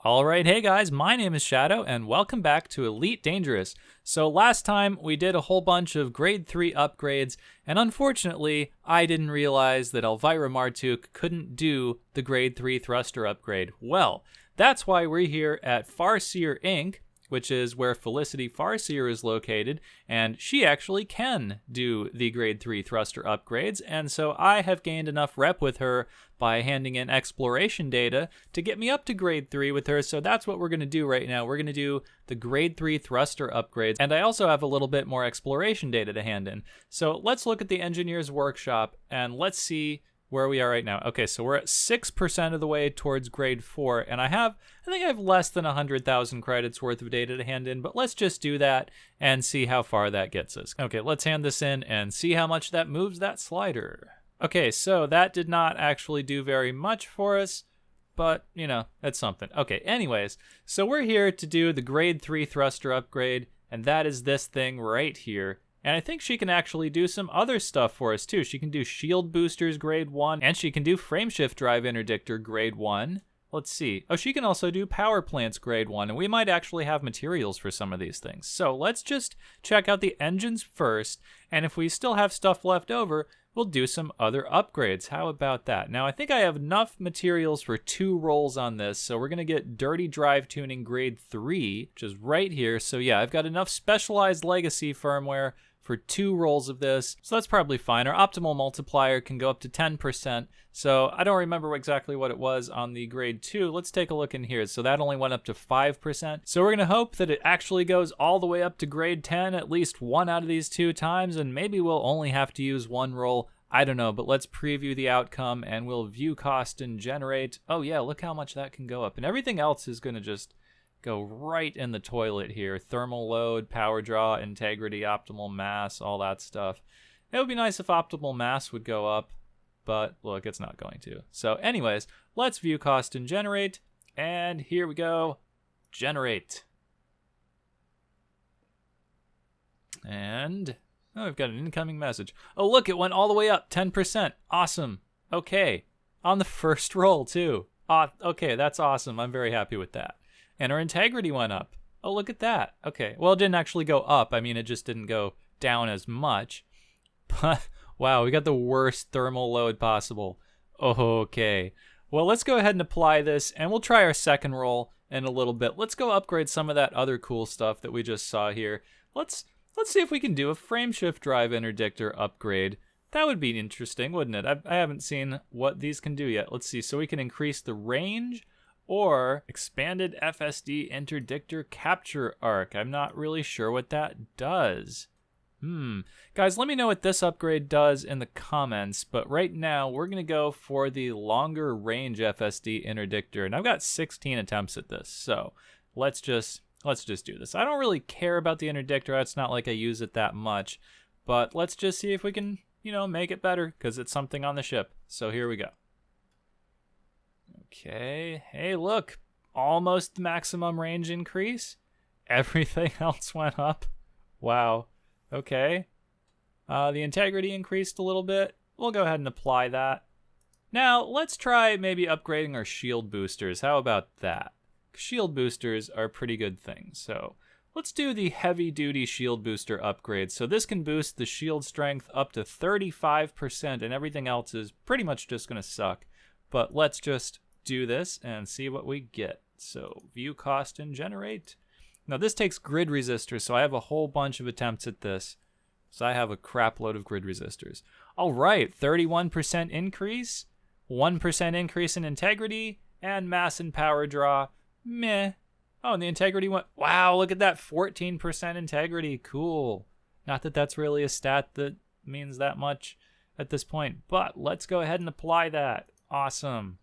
Alright, hey guys, my name is Shadow, and welcome back to Elite Dangerous. So last time, we did a whole bunch of Grade 3 upgrades, and unfortunately, I didn't realize that Elvira Martuuk couldn't do the Grade 3 thruster upgrade. Well, that's why we're here at Farseer Inc., which is where Felicity Farseer is located, and she actually can do the Grade 3 thruster upgrades, and so I have gained enough rep with her by handing in exploration data to get me up to Grade 3 with her, so that's what we're going to do right now. We're going to do the Grade 3 thruster upgrades, and I also have a little bit more exploration data to hand in. So let's look at the Engineer's Workshop, and let's see where we are right now. Okay, so we're at 6% of the way towards Grade 4, and I think I have less than 100,000 credits worth of data to hand in, but let's just do that and see how far that gets us. Okay, let's hand this in and see how much that moves that slider. Okay, so that did not actually do very much for us, but, you know, that's something. Okay, anyways, so we're here to do the Grade 3 thruster upgrade, and that is this thing right here. And I think she can actually do some other stuff for us too. She can do shield boosters grade 1, and she can do Frameshift drive interdictor grade 1. Let's see. Oh, she can also do power plants grade 1, and we might actually have materials for some of these things. So let's just check out the engines first, and if we still have stuff left over, we'll do some other upgrades. How about that? Now, I think I have enough materials for 2 rolls on this, so we're going to get Dirty Drive Tuning grade 3, which is right here. So yeah, I've got enough specialized legacy firmware for 2 rolls of this, so that's probably fine. Our optimal multiplier can go up to 10%, so I don't remember exactly what it was on the grade 2. Let's take a look in here. So that only went up to 5%. So we're gonna hope that it actually goes all the way up to grade 10 at least 1 out of these 2 times, and maybe we'll only have to use 1 roll. I don't know, but let's preview the outcome and we'll view cost and generate. Oh yeah, look how much that can go up, and everything else is gonna just go right in the toilet here. Thermal load, power draw, integrity, optimal mass, all that stuff. It would be nice if optimal mass would go up, but look, it's not going to. So anyways, let's view cost and generate, and here we go. Generate. And oh, we've got an incoming message. Oh look, it went all the way up, 10%. Awesome. Okay, on the first roll too. Okay, that's awesome. I'm very happy with that. And our integrity went up. Oh, look at that. Okay, well, it didn't actually go up. I mean, it just didn't go down as much. But, wow, we got the worst thermal load possible. Okay. Well, let's go ahead and apply this, and we'll try our second roll in a little bit. Let's go upgrade some of that other cool stuff that we just saw here. Let's see if we can do a Frameshift drive interdictor upgrade. That would be interesting, wouldn't it? I haven't seen what these can do yet. Let's see. So we can increase the range, or expanded Fsd Interdictor capture arc. I'm not really sure what that does. Guys, let me know what this upgrade does in the comments, but right now we're going to go for the longer range Fsd Interdictor, and I've got 16 attempts at this, so let's just do this. I don't really care about the interdictor. It's not like I use it that much, but let's just see if we can, you know, make it better, because it's something on the ship. So here we go. Okay, hey look, almost maximum range increase. Everything else went up. Wow, okay. The integrity increased a little bit. We'll go ahead and apply that. Now, let's try maybe upgrading our shield boosters. How about that? Shield boosters are pretty good things, so let's do the heavy duty shield booster upgrade. So this can boost the shield strength up to 35%, and everything else is pretty much just gonna suck. But let's just do this and see what we get. So view cost and generate. Now this takes grid resistors, so I have a whole bunch of attempts at this. So I have a crap load of grid resistors. All right, 31% increase, 1% increase in integrity, and mass and power draw. Meh. Oh, and the integrity went, wow, look at that, 14% integrity, cool. Not that that's really a stat that means that much at this point, but let's go ahead and apply that. Awesome.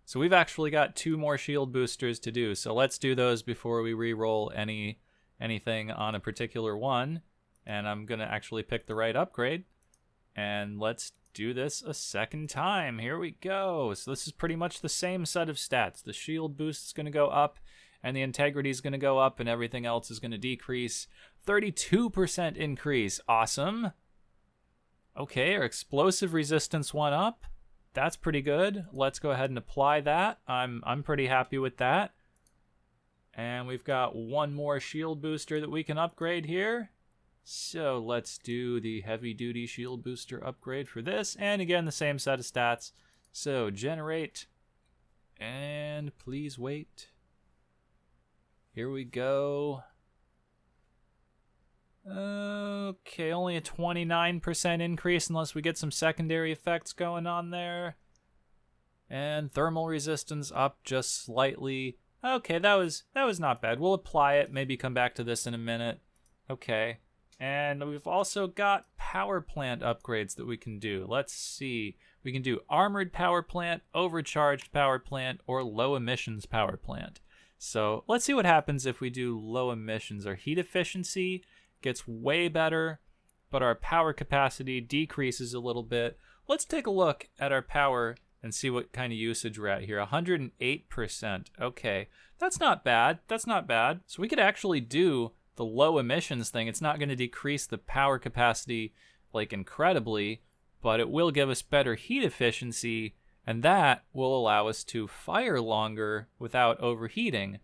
So we've actually got 2 more shield boosters to do, so let's do those before we re-roll anything on a particular one. And I'm gonna actually pick the right upgrade, and let's do this a second time. Here we go. So this is pretty much the same set of stats. The shield boost is gonna go up, and the integrity is gonna go up, and everything else is gonna decrease. 32% increase, awesome. Okay, our explosive resistance went up. that's pretty good. Let's go ahead and apply that. I'm pretty happy with that. And we've got one more shield booster that we can upgrade here. So let's do the heavy duty shield booster upgrade for this. And again, the same set of stats. So generate, and please wait. Here we go. Okay, only a 29% increase unless we get some secondary effects going on there. And thermal resistance up just slightly. Okay, that was not bad. We'll apply it, maybe come back to this in a minute. Okay. And we've also got power plant upgrades that we can do. Let's see. We can do armored power plant, overcharged power plant, or low emissions power plant. So let's see what happens if we do low emissions. Our heat efficiency gets way better, but our power capacity decreases a little bit. Let's take a look at our power and see what kind of usage we're at here. 108%. Okay, that's not bad. That's not bad. So we could actually do the low emissions thing. It's not going to decrease the power capacity like incredibly, but it will give us better heat efficiency, and that will allow us to fire longer without overheating.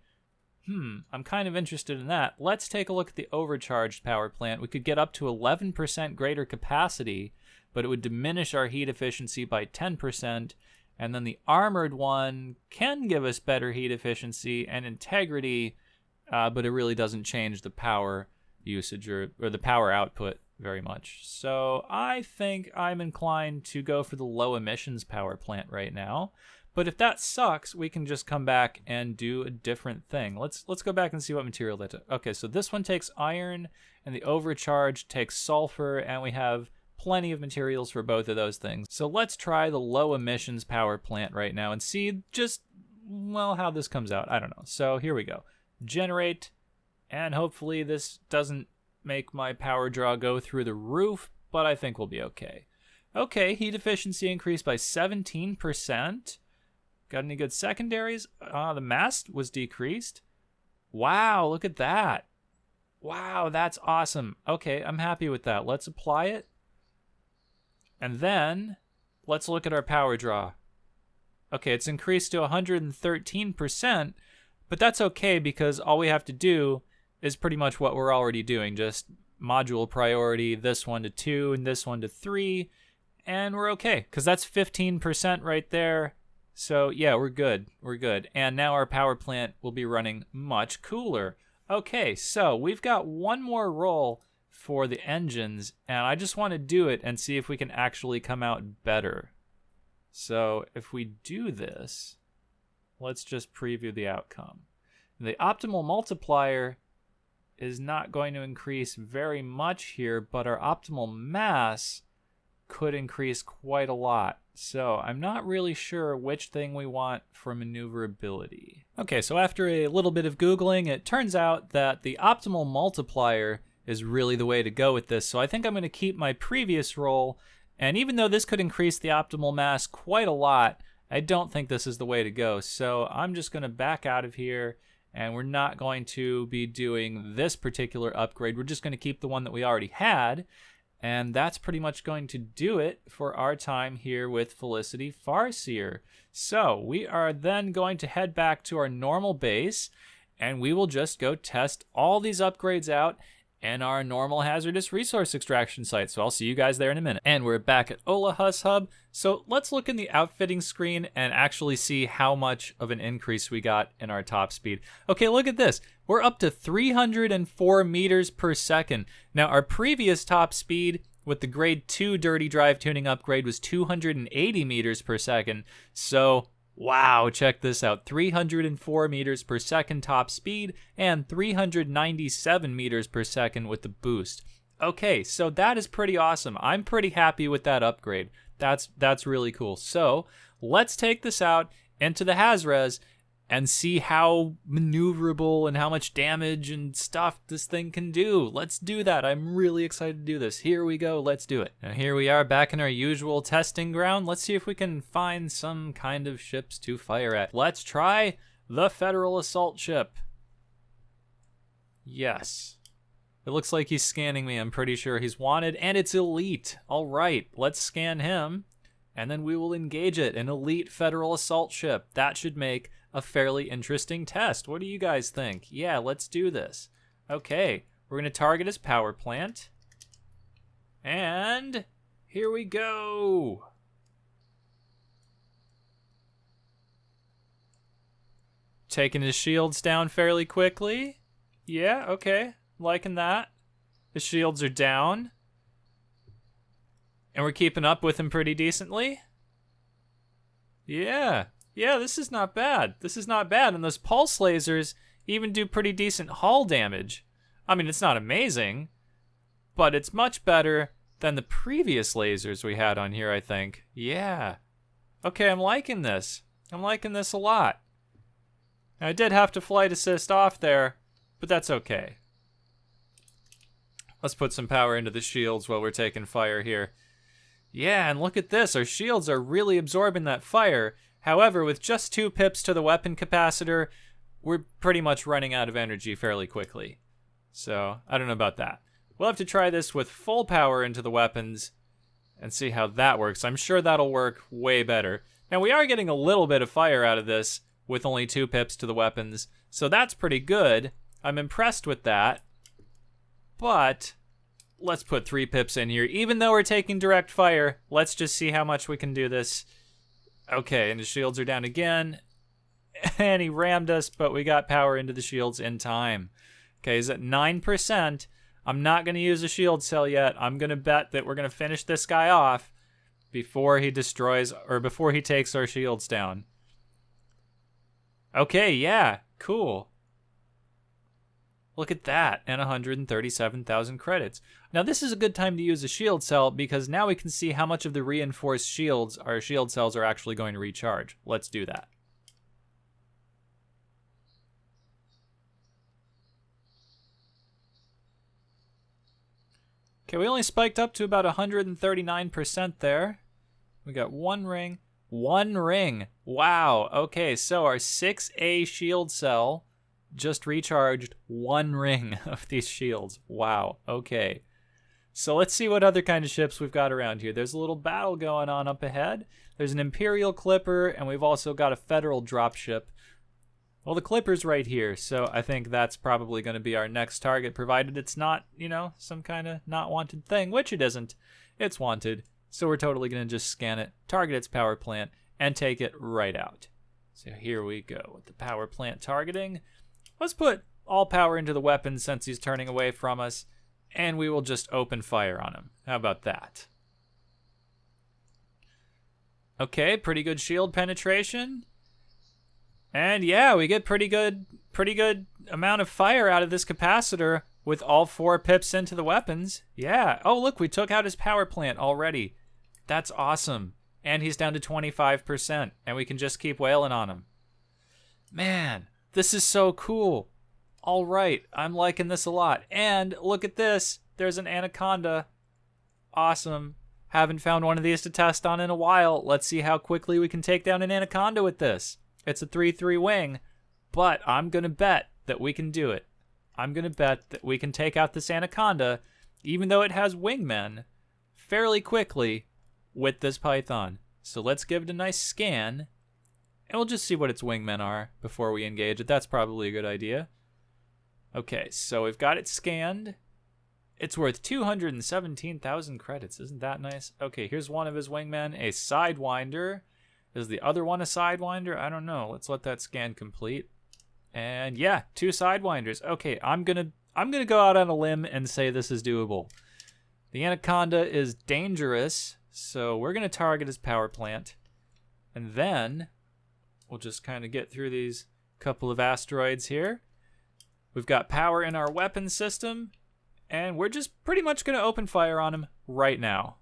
I'm kind of interested in that. Let's take a look at the overcharged power plant. We could get up to 11% greater capacity, but it would diminish our heat efficiency by 10%. And then the armored one can give us better heat efficiency and integrity, but it really doesn't change the power usage or the power output very much. So I think I'm inclined to go for the low emissions power plant right now. But if that sucks, we can just come back and do a different thing. Let's go back and see what material that took. Okay, so this one takes iron, and the overcharge takes sulfur, and we have plenty of materials for both of those things. So let's try the low emissions power plant right now and see just, well, how this comes out. I don't know. So here we go. Generate, and hopefully this doesn't make my power draw go through the roof, but I think we'll be okay. Okay, heat efficiency increased by 17%. Got any good secondaries? The mass was decreased. Wow, look at that. Wow, that's awesome. Okay, I'm happy with that. Let's apply it. And then let's look at our power draw. Okay, it's increased to 113%, but that's okay because all we have to do is pretty much what we're already doing. Just module priority, this one to 2 and this one to 3, and we're okay because that's 15% right there. So yeah, we're good. We're good. And now our power plant will be running much cooler. Okay, so we've got one more roll for the engines, and I just want to do it and see if we can actually come out better. So if we do this, let's just preview the outcome. The optimal multiplier is not going to increase very much here, but our optimal mass could increase quite a lot. So I'm not really sure which thing we want for maneuverability. Okay, so after a little bit of Googling, it turns out that the optimal multiplier is really the way to go with this. So I think I'm going to keep my previous roll, and even though this could increase the optimal mass quite a lot, I don't think this is the way to go. So I'm just going to back out of here, and we're not going to be doing this particular upgrade. We're just going to keep the one that we already had. And that's pretty much going to do it for our time here with Felicity Farseer. So we are then going to head back to our normal base, and we will just go test all these upgrades out in our normal hazardous resource extraction site. So I'll see you guys there in a minute. And we're back at Ola HazHub. So let's look in the outfitting screen and actually see how much of an increase we got in our top speed. Okay, look at this. We're up to 304 meters per second. Now, our previous top speed with the grade 2 dirty drive tuning upgrade was 280 meters per second. So wow, check this out. 304 meters per second top speed and 397 meters per second with the boost. Okay, so that is pretty awesome. I'm pretty happy with that upgrade. That's really cool. So let's take this out into the HazRES and see how maneuverable and how much damage and stuff this thing can do. Let's do that. I'm really excited to do this. Here we go. Let's do it. Now here we are back in our usual testing ground. Let's see if we can find some kind of ships to fire at. Let's try the Federal Assault Ship. Yes. It looks like he's scanning me. I'm pretty sure he's wanted, and it's elite. All right, let's scan him. and then we will engage it, an elite federal assault ship. That should make a fairly interesting test. What do you guys think? Yeah, let's do this. Okay, we're going to target his power plant. And here we go. Taking his shields down fairly quickly. Yeah, okay, liking that. His shields are down. And we're keeping up with him pretty decently. Yeah, this is not bad. This is not bad. And those pulse lasers even do pretty decent hull damage. I mean, it's not amazing, but it's much better than the previous lasers we had on here, I think. Yeah. Okay, I'm liking this. I'm liking this a lot. Now, I did have to flight assist off there, but that's okay. Let's put some power into the shields while we're taking fire here. Yeah, and look at this. Our shields are really absorbing that fire. However, with just 2 pips to the weapon capacitor, we're pretty much running out of energy fairly quickly. So, I don't know about that. We'll have to try this with full power into the weapons and see how that works. I'm sure that'll work way better. Now, we are getting a little bit of fire out of this with only 2 pips to the weapons, so that's pretty good. I'm impressed with that. But let's put 3 pips in here. Even though we're taking direct fire, let's just see how much we can do this. Okay, and the shields are down again. And he rammed us, but we got power into the shields in time. Okay, he's at 9%. I'm not going to use a shield cell yet. I'm going to bet that we're going to finish this guy off before he destroys, or before he takes our shields down. Okay, yeah, cool. Look at that, and 137,000 credits. Now this is a good time to use a shield cell because now we can see how much of the reinforced shields our shield cells are actually going to recharge. Let's do that. Okay, we only spiked up to about 139% there. We got 1 ring. 1 ring. Wow. Okay, so our 6A shield cell just recharged 1 ring of these shields. Wow. Okay. So let's see what other kind of ships we've got around here. There's a little battle going on up ahead. There's an Imperial Clipper, and we've also got a Federal dropship. Well, the Clipper's right here, so I think that's probably going to be our next target, provided it's not, you know, some kind of not wanted thing, which it isn't. It's wanted, so we're totally going to just scan it, target its power plant, and take it right out. So here we go with the power plant targeting. Let's put all power into the weapon since he's turning away from us, and we will just open fire on him. How about that? Okay, pretty good shield penetration. And yeah, we get pretty good amount of fire out of this capacitor with all 4 pips into the weapons. Yeah. Oh, look, we took out his power plant already. That's awesome. And he's down to 25%, and we can just keep wailing on him. Man, this is so cool. All right, I'm liking this a lot. And look at this. There's an Anaconda. Awesome. Haven't found one of these to test on in a while. Let's see how quickly we can take down an Anaconda with this. It's a 3-3 wing, but I'm going to bet that we can do it. I'm going to bet that we can take out this Anaconda, even though it has wingmen, fairly quickly with this Python. So let's give it a nice scan, and we'll just see what its wingmen are before we engage it. That's probably a good idea. Okay, so we've got it scanned. It's worth 217,000 credits. Isn't that nice? Okay, here's one of his wingmen, a Sidewinder. Is the other one a Sidewinder? I don't know. Let's let that scan complete. And yeah, 2 Sidewinders. Okay, I'm gonna go out on a limb and say this is doable. The Anaconda is dangerous, so we're gonna target his power plant. And then we'll just kind of get through these couple of asteroids here. We've got power in our weapon system, and we're just pretty much gonna open fire on him right now.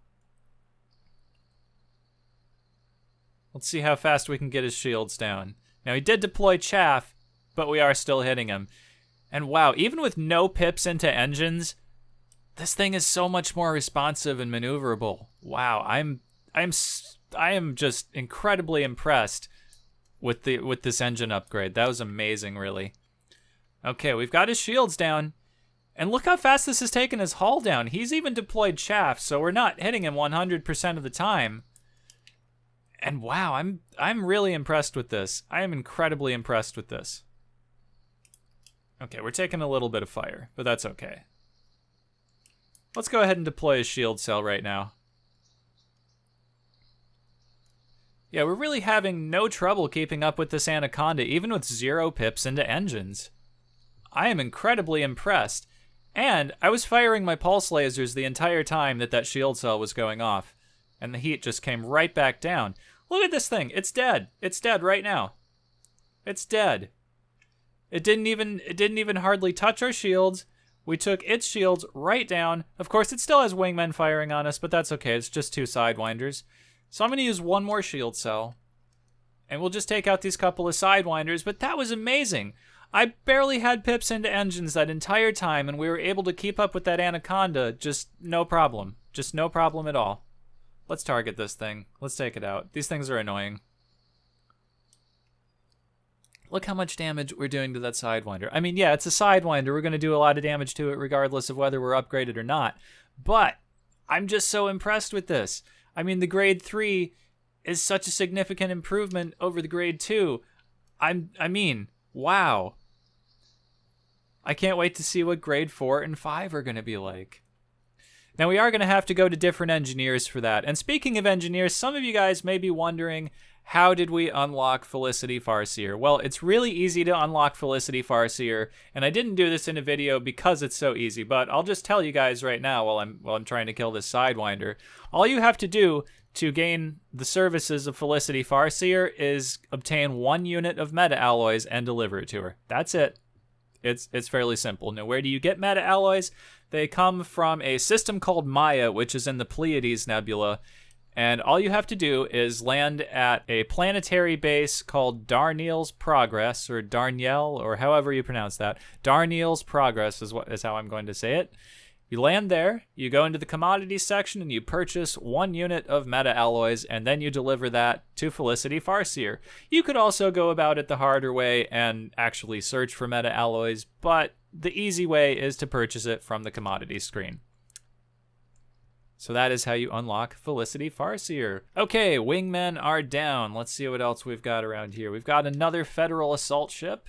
Let's see how fast we can get his shields down. Now, he did deploy chaff, but we are still hitting him. And wow, even with no pips into engines, this thing is so much more responsive and maneuverable. Wow, I am just incredibly impressed with this engine upgrade. That was amazing, really. Okay, we've got his shields down. And look how fast this has taken his hull down. He's even deployed chaff, so we're not hitting him 100% of the time. And wow, I'm really impressed with this. I am incredibly impressed with this. Okay, we're taking a little bit of fire, but that's okay. Let's go ahead and deploy a shield cell right now. Yeah, we're really having no trouble keeping up with this Anaconda, even with 0 pips into engines. I am incredibly impressed. And I was firing my pulse lasers the entire time that shield cell was going off. And the heat just came right back down. Look at this thing. It's dead. It's dead right now. It's dead. It didn't even hardly touch our shields. We took its shields right down. Of course, it still has wingmen firing on us, but that's okay. It's just 2 sidewinders. So I'm going to use 1 more shield cell. And we'll just take out these couple of sidewinders, but that was amazing. I barely had pips into engines that entire time, and we were able to keep up with that Anaconda just no problem. Just no problem at all. Let's target this thing. Let's take it out. These things are annoying. Look how much damage we're doing to that Sidewinder. I mean, yeah, it's a Sidewinder. We're going to do a lot of damage to it regardless of whether we're upgraded or not. But I'm just so impressed with this. I mean, the grade 3 is such a significant improvement over the grade 2. I mean, wow. I can't wait to see what grade 4 and 5 are going to be like. Now, we are going to have to go to different engineers for that. And speaking of engineers, some of you guys may be wondering, how did we unlock Felicity Farseer? Well, it's really easy to unlock Felicity Farseer, and I didn't do this in a video because it's so easy, but I'll just tell you guys right now while I'm trying to kill this Sidewinder. All you have to do to gain the services of Felicity Farseer is obtain 1 unit of meta alloys and deliver it to her. That's it. It's fairly simple. Now, where do you get meta alloys? They come from a system called Maya, which is in the Pleiades Nebula. And all you have to do is land at a planetary base called Darniel's Progress, or Darniel, or however you pronounce that. Darniel's Progress is how I'm going to say it. You land there, you go into the commodities section, and you purchase 1 unit of meta alloys, and then you deliver that to Felicity Farseer. You could also go about it the harder way and actually search for meta alloys, but the easy way is to purchase it from the commodities screen. So that is how you unlock Felicity Farseer. Okay, wingmen are down. Let's see what else we've got around here. We've got another Federal assault ship.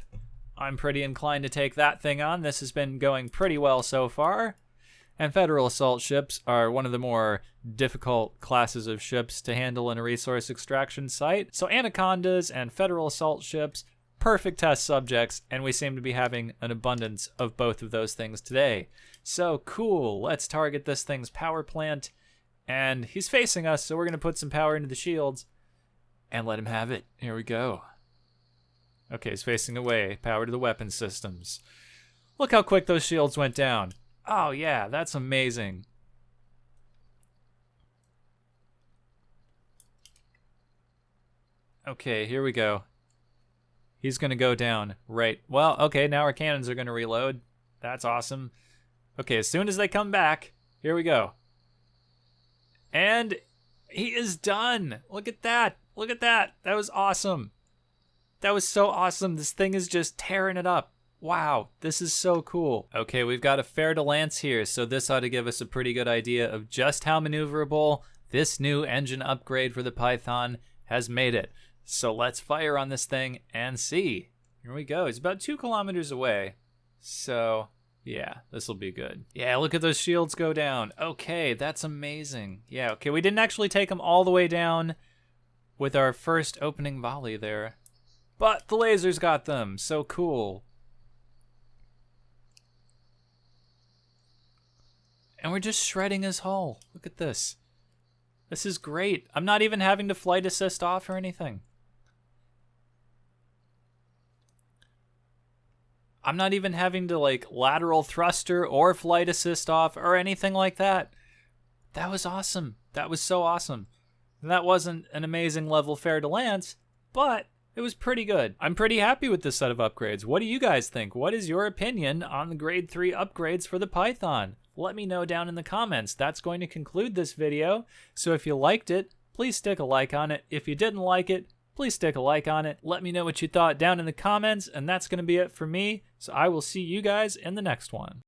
I'm pretty inclined to take that thing on. This has been going pretty well so far. And Federal assault ships are one of the more difficult classes of ships to handle in a resource extraction site. So Anacondas and Federal assault ships, perfect test subjects, and we seem to be having an abundance of both of those things today. So cool, let's target this thing's power plant. And he's facing us, so we're going to put some power into the shields and let him have it. Here we go. Okay, he's facing away. Power to the weapon systems. Look how quick those shields went down. Oh yeah, that's amazing. Okay, here we go. He's going to go down. Right. Well, okay, now our cannons are going to reload. That's awesome. Okay, as soon as they come back, here we go. And he is done. Look at that. Look at that. That was awesome. That was so awesome. This thing is just tearing it up. Wow, this is so cool. Okay, we've got a Fer de Lance here, so this ought to give us a pretty good idea of just how maneuverable this new engine upgrade for the Python has made it. So let's fire on this thing and see. Here we go. It's about 2 kilometers away. So, yeah, this will be good. Yeah, look at those shields go down. Okay, that's amazing. Yeah, okay, we didn't actually take them all the way down with our first opening volley there. But the lasers got them. So cool. And we're just shredding his hull. Look at this. This is great. I'm not even having to flight assist off or anything. I'm not even having to like lateral thruster or flight assist off or anything like that. That was awesome. That was so awesome. And that wasn't an amazing level Fer de Lance, but it was pretty good. I'm pretty happy with this set of upgrades. What do you guys think? What is your opinion on the grade 3 upgrades for the Python? Let me know down in the comments. That's going to conclude this video. So if you liked it, please stick a like on it. If you didn't like it, please stick a like on it. Let me know what you thought down in the comments, and that's going to be it for me. So I will see you guys in the next one.